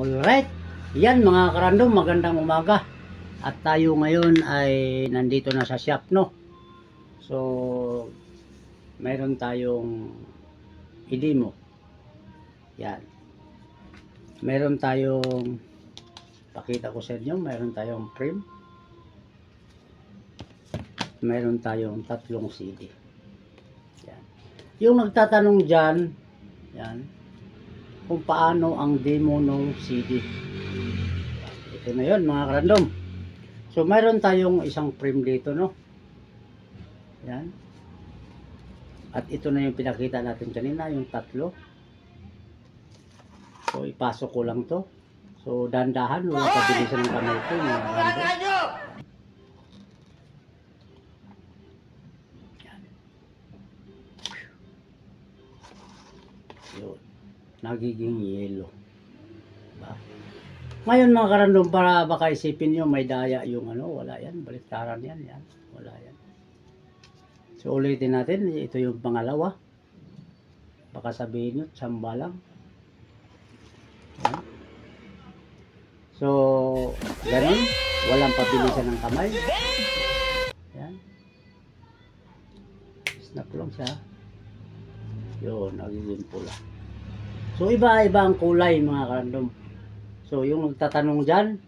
Alright, yan mga karandom, magandang umaga. At tayo ngayon ay nandito na sa shop, no? So, mayroon tayong i-demo. Yan. Meron tayong, pakita ko sa inyo, meron tayong frame. Meron tayong 3 CD. Yan. Yung nagtatanong dyan, yan, kung paano ang demo ng CD. Ito na yun mga karandom. So mayroon tayong isang frame dito, no? Yan. At ito na yung pinakita natin kanina, yung 3. So ipasok ko lang to. So dandahan, walang pabilisan ng kamay ko mga karandom. Yun. Nagiging yellow. Diba? Ngayon mga karandom, para baka isipin nyo may daya yung ano, wala yan, baliktaran yan, wala yan. So ulitin natin, ito yung pangalawa. Baka sabihin nyo, tsamba lang. Yan. So, ganun, walang pabilisan ng kamay. Yan. Snap lang siya. Yun, nagiging pula. So iba-iba ang kulay mga karandom. So yung nagtatanong dyan,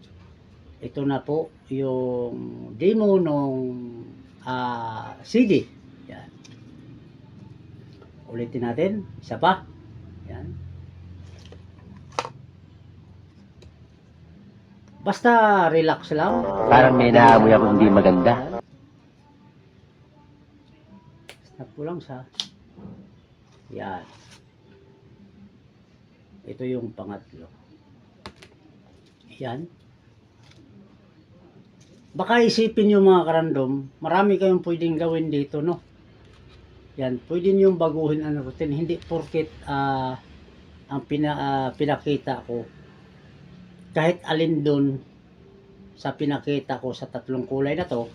ito na po yung demo ng CD. Yan. Ulitin natin, isa pa. Yan. Basta relax lang. Parang may naamoy ako hindi maganda. Snap ko lang siya. Yan. Ito yung pangatlo. Yan. Baka isipin nyo mga karandom, marami kayong pwedeng gawin dito, no? Yan, pwede nyo baguhin ang routine. Hindi porket ang pinakita ko, kahit alin doon sa pinakita ko sa 3 kulay na to,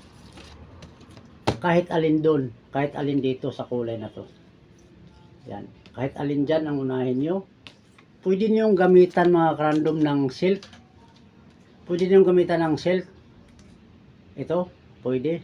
kahit alin doon, kahit alin dito sa kulay na to. Yan, kahit alin dyan ang unahin nyo, pwede nyo gamitan mga karandom ng silk. Pwede nyo gamitan ng silk. Ito, pwede.